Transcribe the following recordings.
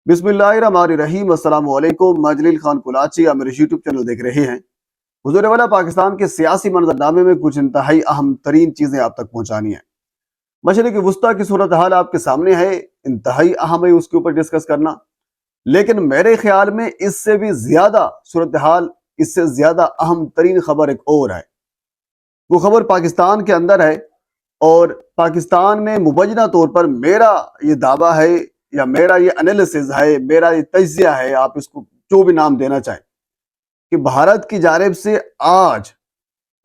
बिस्मिल्लाहिर्रहमानिर्रहीम। अस्सलाम वालेकुम। मैं जलील खान कुलाची, आप मेरे यूट्यूब चैनल देख रहे हैं। हुजूर वाला पाकिस्तान के सियासी मंजरनामे में कुछ इंतहाई अहम तरीन चीज़ें आप तक पहुँचानी है। मशरिक़ वुस्ता की सूरत हाल आपके सामने है, इंतहाई अहम है उसके ऊपर डिस्कस करना। लेकिन मेरे ख्याल में इससे भी ज़्यादा सूरत हाल, इससे ज़्यादा अहम तरीन खबर एक और है। वो खबर पाकिस्तान के अंदर है और पाकिस्तान में मुबैना तौर पर मेरा ये दावा है या मेरा ये एनालिसिस है, मेरा ये तज्जिया है, आप इसको जो भी नाम देना चाहें, कि भारत की जानिब से आज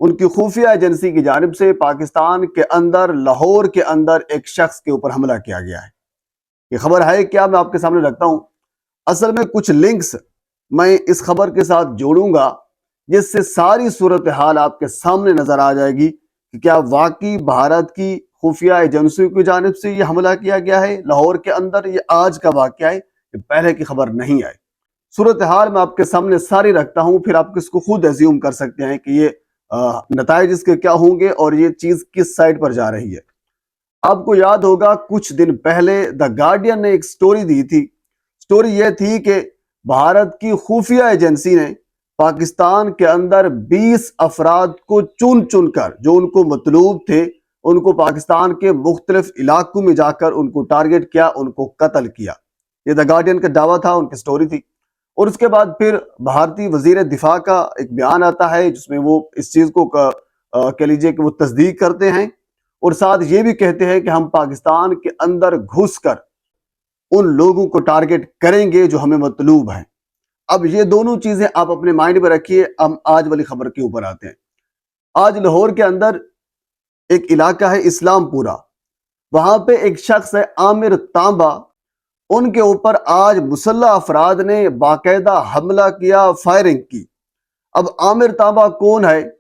उनकी खुफिया एजेंसी की जानिब से पाकिस्तान के अंदर, लाहौर के अंदर एक शख्स के ऊपर हमला किया गया है। ये खबर है क्या, मैं आपके सामने रखता हूं। असल में कुछ लिंक्स मैं इस खबर के साथ जोड़ूंगा जिससे सारी सूरत हाल आपके सामने नजर आ जाएगी कि क्या वाकई भारत की खुफिया एजेंसियों की जानिब से ये हमला किया गया है लाहौर के अंदर। ये आज का वाकया है, ये पहले की खबर नहीं है। सूरत हाल मैं आपके सामने सारी रखता हूं, फिर आप इसको खुद एज्यूम कर सकते हैं कि ये नताइज इसके क्या होंगे और ये चीज किस साइड पर जा रही है। आपको याद होगा कुछ दिन पहले द गार्डियन ने एक स्टोरी दी थी। स्टोरी ये थी कि भारत की खुफिया एजेंसी ने पाकिस्तान के अंदर 20 अफराद को चुन चुन कर, जो उनको मतलूब थे, उनको पाकिस्तान के मुख्तलिफ इलाकों में जाकर उनको टारगेट किया, उनको कत्ल किया। ये द गार्डियन का दावा था, उनकी स्टोरी थी। और उसके बाद फिर भारतीय वजीर दिफा का एक बयान आता है जिसमें वो इस चीज को कह लीजिए कि वो तस्दीक करते हैं और साथ ये भी कहते हैं कि हम पाकिस्तान के अंदर घुसकर उन लोगों को टारगेट करेंगे जो हमें मतलूब हैं। अब ये दोनों चीजें आप अपने माइंड में रखिए। हम आज वाली खबर के ऊपर आते हैं। आज लाहौर के अंदर एक इलाका है इस्लामपुरा, वहां पे एक शख्स है आमिर तांबा, उनके ऊपर आज मुसल्लह अफराद ने बाकायदा हमला किया, फायरिंग की। अब आमिर तांबा कौन है?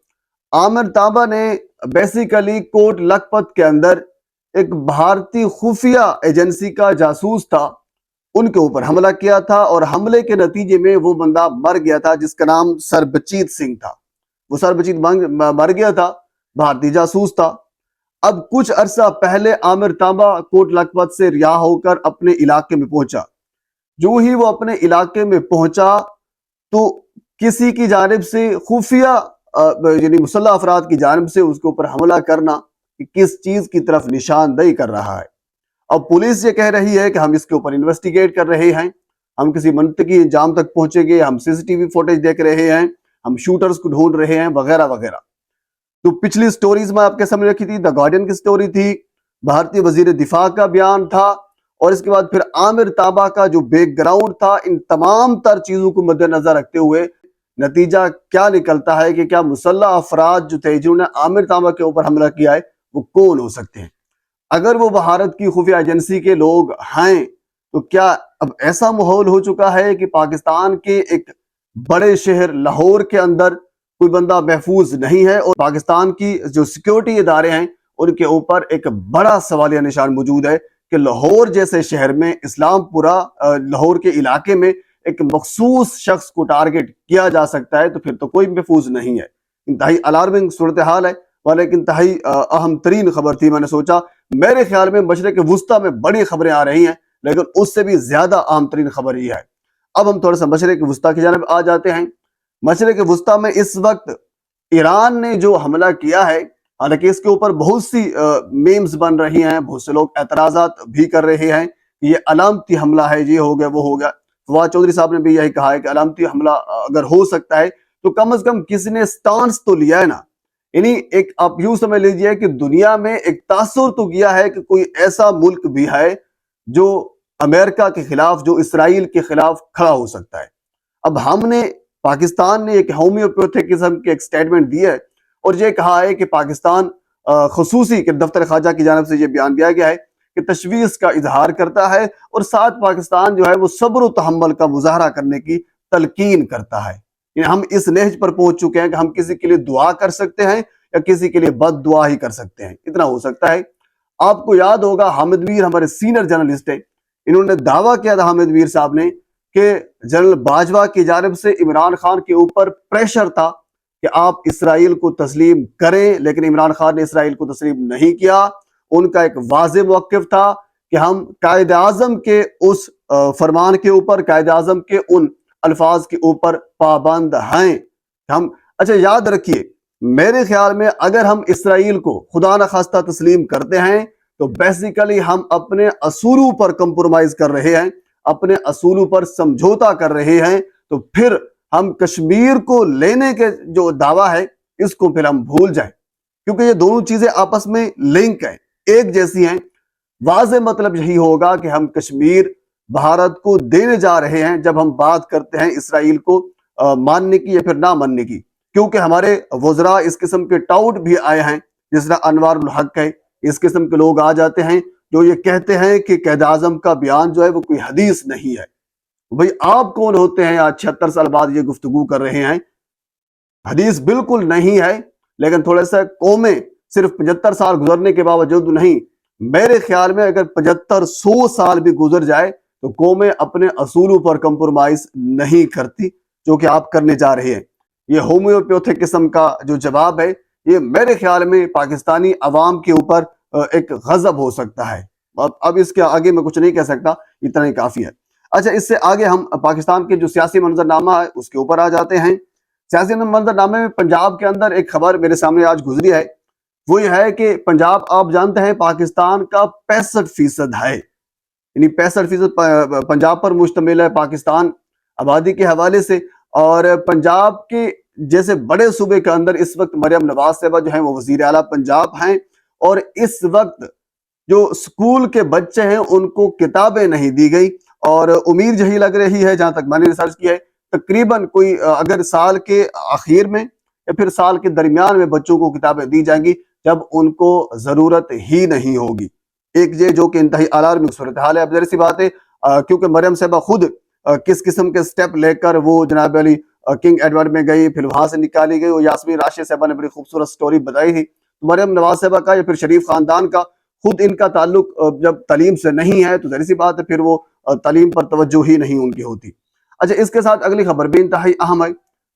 आमिर तांबा ने बेसिकली कोट लखपत के अंदर एक भारतीय खुफिया एजेंसी का जासूस था, उनके ऊपर हमला किया था और हमले के नतीजे में वो बंदा मर गया था जिसका नाम सरबजीत सिंह था। वो सरबजीत मर गया था, भारतीय जासूस था। अब कुछ अरसा पहले आमिर तांबा कोट लखपत से रिहा होकर अपने इलाके में पहुंचा। जो ही वो अपने इलाके में पहुंचा तो किसी की जानिब से खुफिया यानी मुसल्लह अफराद की जानिब से उसके ऊपर हमला करना कि किस चीज की तरफ निशानदेही कर रहा है। अब पुलिस ये कह रही है कि हम इसके ऊपर इन्वेस्टिगेट कर रहे हैं, हम किसी मंतकी इंजाम तक पहुंचेंगे, हम सीसीटीवी फुटेज देख रहे हैं, हम शूटर्स को ढूंढ रहे हैं, वगैरह वगैरह। तो पिछली स्टोरीज में आपके सामने रखी थी, द गार्डियन की स्टोरी थी, भारतीय वजीर दिफा का बयान था और इसके बाद फिर आमिर तांबा का जो बैकग्राउंड था। इन तमाम तर चीजों को मद्देनजर रखते हुए नतीजा क्या निकलता है कि क्या मुसल्लह अफराद जो थे जिन्होंने आमिर तांबा के ऊपर हमला किया है वो कौन हो सकते हैं? अगर वो भारत की खुफिया एजेंसी के लोग हैं तो क्या अब ऐसा माहौल हो चुका है कि पाकिस्तान के एक बड़े शहर लाहौर के अंदर कोई बंदा महफूज नहीं है और पाकिस्तान की जो सिक्योरिटी इदारे हैं उनके ऊपर एक बड़ा सवालिया निशान मौजूद है कि लाहौर जैसे शहर में, इस्लामपुरा लाहौर के इलाके में एक मखसूस शख्स को टारगेट किया जा सकता है, तो फिर तो कोई महफूज नहीं है। इंतहाई अलार्मिंग सूरत हाल है, वालेकिन इंतहाई अहम तरीन खबर थी। मैंने सोचा मेरे ख्याल में मशरिक़ वुस्ता में बड़ी खबरें आ रही हैं, लेकिन उससे भी ज्यादा अहम तरीन खबर ये है। अब हम थोड़ा सा मशरिक़ वुस्ता की जानिब आ जाते हैं। मशरिक़ वुस्ता में इस वक्त ईरान ने जो हमला किया है, हालांकि इसके ऊपर बहुत सी मीम्स बन रही हैं, बहुत से लोग एतराजात भी कर रहे हैं, ये अलामती हमला है, ये हो गया वो हो गया। फवाद चौधरी साहब ने भी यही कहा है कि अलामती हमला अगर हो सकता है तो कम से कम किसी ने स्टांस तो लिया है ना। यानी एक आप यूं समझ लीजिए कि दुनिया में एक तासुर तो किया है कि कोई ऐसा मुल्क भी है जो अमेरिका के खिलाफ, जो इसराइल के खिलाफ खड़ा हो सकता है। अब हमने, पाकिस्तान ने एक होम्योपैथिक किस्म की एक स्टेटमेंट दी है और ये कहा है कि पाकिस्तान खुसूसी के दफ्तर खाजा की जानिब से ये बयान दिया गया है कि तशवीश का इजहार करता है और साथ पाकिस्तान जो है वो सब्र व तहम्मुल का मुजाहरा करने की तलकीन करता है। हम इस नहज पर पहुंच चुके हैं कि हम किसी के लिए दुआ कर सकते हैं या किसी के लिए बद दुआ ही कर सकते हैं, इतना हो सकता है। आपको याद होगा हामिद मीर हमारे सीनियर जर्नलिस्ट है, इन्होंने दावा किया था हामिद मीर साहब ने कि जनरल बाजवा की जानिब से इमरान खान के ऊपर प्रेशर था कि आप इसराइल को तस्लीम करें, लेकिन इमरान खान ने इसराइल को तस्लीम नहीं किया। उनका एक वाज़ेह मौक़िफ़ था कि हम कायद आज़म के उस فرمان کے اوپر، قائد اعظم کے ان الفاظ کے اوپر پابند ہیں۔ ہم اچھا یاد رکھیے، میرے خیال میں اگر ہم اسرائیل کو خدا نخواستہ تسلیم کرتے ہیں تو بیسیکلی ہم اپنے اصولوں پر کمپرومائز کر رہے ہیں، اپنے اصولوں پر سمجھوتا کر رہے ہیں، تو پھر ہم کشمیر کو لینے کے جو دعویٰ ہے اس کو پھر ہم بھول جائیں، کیونکہ یہ دونوں چیزیں آپس میں لنک ہیں، ایک جیسی ہیں۔ واضح مطلب یہی ہوگا کہ ہم کشمیر بھارت کو دینے جا رہے ہیں جب ہم بات کرتے ہیں اسرائیل کو ماننے کی یا پھر نہ ماننے کی، کیونکہ ہمارے وزراء اس قسم کے ٹاؤٹ بھی آئے ہیں، جس طرح انوار الحق ہے، اس قسم کے لوگ آ جاتے ہیں جو یہ کہتے ہیں کہ قائد اعظم کا بیان جو ہے وہ کوئی حدیث نہیں ہے۔ بھئی آپ کون ہوتے ہیں آج 76 سال بعد یہ گفتگو کر رہے ہیں؟ حدیث بالکل نہیں ہے، لیکن تھوڑا سا قومیں صرف 75 سال گزرنے کے باوجود نہیں، میرے خیال میں اگر 75-100 سال بھی گزر جائے تو قومیں اپنے اصولوں پر کمپرومائز نہیں کرتی، جو کہ آپ کرنے جا رہے ہیں۔ یہ ہومیوپیتھک قسم کا جو جواب ہے، یہ میرے خیال میں پاکستانی عوام کے اوپر ایک غضب ہو سکتا ہے۔ اب اس کے آگے میں کچھ نہیں کہہ سکتا، اتنا ہی کافی ہے۔ اچھا، اس سے آگے ہم پاکستان کے جو سیاسی منظرنامہ ہے اس کے اوپر آ جاتے ہیں۔ سیاسی منظرنامے میں پنجاب کے اندر ایک خبر میرے سامنے آج گزری ہے، وہ یہ ہے کہ پنجاب آپ جانتے ہیں پاکستان کا 65% ہے، یعنی 65% پنجاب پر مشتمل ہے پاکستان آبادی کے حوالے سے۔ اور پنجاب کے جیسے بڑے صوبے کے اندر اس وقت مریم نواز صاحبہ جو ہیں وہ وزیر اعلیٰ پنجاب ہیں، اور اس وقت جو سکول کے بچے ہیں ان کو کتابیں نہیں دی گئی، اور امید یہی لگ رہی ہے جہاں تک میں نے ریسرچ کی ہے، تقریباً کوئی اگر سال کے آخر میں یا پھر سال کے درمیان میں بچوں کو کتابیں دی جائیں گی جب ان کو ضرورت ہی نہیں ہوگی۔ ایک جو کہ انتہائی الارمنگ صورتحال ہے۔ اب ظاہر سی بات ہے کیونکہ مریم صاحبہ خود کس قسم کے سٹیپ لے کر وہ جناب علی کنگ ایڈورڈ میں گئی، پھر وہاں سے نکالی گئی، اور یاسمین راشد صاحبہ نے بڑی خوبصورت سٹوری بتائی تھی۔ مریم نواز صاحبہ کا یا پھر شریف خاندان کا خود ان کا تعلق جب تعلیم سے نہیں ہے تو ظاہر سی بات ہے پھر وہ تعلیم پر توجہ ہی نہیں ان کی ہوتی۔ اچھا، اس کے ساتھ اگلی خبر بھی انتہائی اہم ہے،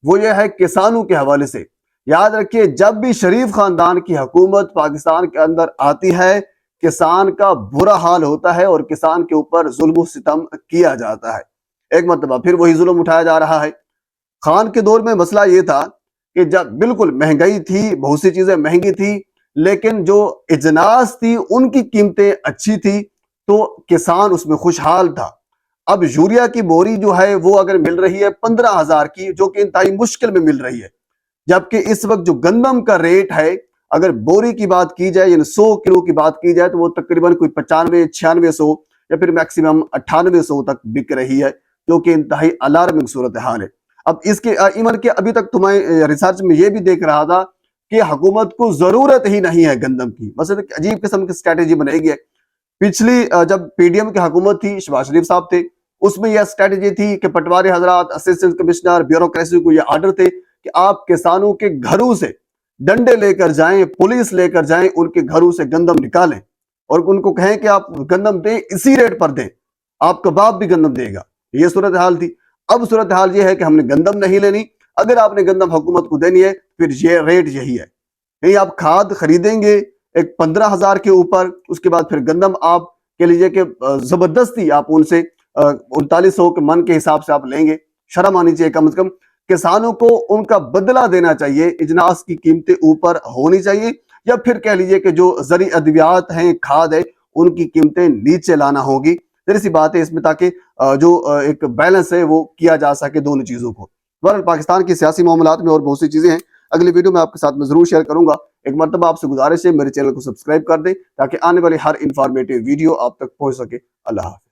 وہ یہ ہے کسانوں کے حوالے سے۔ یاد رکھیے، جب بھی شریف خاندان کی حکومت پاکستان کے اندر آتی ہے کسان کا برا حال ہوتا ہے اور کسان کے اوپر ظلم و ستم کیا جاتا ہے۔ ایک مرتبہ پھر وہی ظلم اٹھایا جا رہا ہے۔ خان کے دور میں مسئلہ یہ تھا کہ جب بالکل مہنگائی تھی، بہت سی چیزیں مہنگی تھی، لیکن جو اجناس تھی ان کی قیمتیں اچھی تھی تو کسان اس میں خوشحال تھا۔ اب یوریا کی بوری جو ہے وہ اگر مل رہی ہے 15,000 کی، جو کہ انتہائی مشکل میں مل رہی ہے، جبکہ اس وقت جو گندم کا ریٹ ہے اگر بوری کی بات کی جائے یعنی 100 کلو کی بات کی جائے تو وہ تقریباً کوئی 95-9600 یا پھر میکسیمم 9800 تک بک رہی ہے، جو کہ انتہائی الارمنگ صورتحال ہے۔ اب اس کے ایون کے ابھی تک تمہیں ریسرچ میں یہ بھی دیکھ رہا تھا کہ حکومت کو ضرورت ہی نہیں ہے گندم کی، بس ایک عجیب قسم کی اسٹریٹجی بنائی گئی ہے۔ پچھلی جب پی ڈی ایم کی حکومت تھی، شہباز شریف صاحب تھے، اس میں یہ اسٹریٹجی تھی کہ پٹواری حضرات، اسسٹنٹ کمشنر، بیوروکریسی کو یہ آرڈر تھے کہ آپ کسانوں کے گھروں سے ڈنڈے لے کر جائیں، پولیس لے کر جائیں، ان کے گھروں سے گندم نکالیں اور ان کو کہیں کہ آپ گندم دیں، اسی ریٹ پر دیں، آپ کا باپ بھی گندم دے گا۔ یہ صورتحال تھی۔ اب صورتحال یہ ہے کہ ہم نے گندم نہیں لینی، اگر آپ نے گندم حکومت کو دینی ہے پھر یہ ریٹ یہی ہے، نہیں آپ کھاد خریدیں گے ایک 15,000 کے اوپر، اس کے بعد پھر گندم آپ کہہ لیجیے کہ زبردستی آپ ان سے 3900 کے من کے حساب سے آپ لیں گے۔ شرم آنی چاہیے کم از کم، کسانوں کو ان کا بدلہ دینا چاہیے، اجناس کی قیمتیں اوپر ہونی چاہیے، یا پھر کہہ لیجیے کہ جو زرعی ادویات ہیں، کھاد ہے، ان کی قیمتیں نیچے لانا ہوگی۔ ذرا سی بات ہے اس میں، تاکہ جو ایک بیلنس ہے وہ کیا جا سکے دونوں چیزوں کو۔ بہرحال پاکستان کی سیاسی معاملات میں اور بہت سی چیزیں ہیں، اگلی ویڈیو میں آپ کے ساتھ میں ضرور شیئر کروں گا۔ ایک مرتبہ آپ سے گزارش ہے میرے چینل کو سبسکرائب کر دیں تاکہ آنے والی ہر انفارمیٹیو ویڈیو آپ تک پہنچ سکے۔ اللہ حافظ۔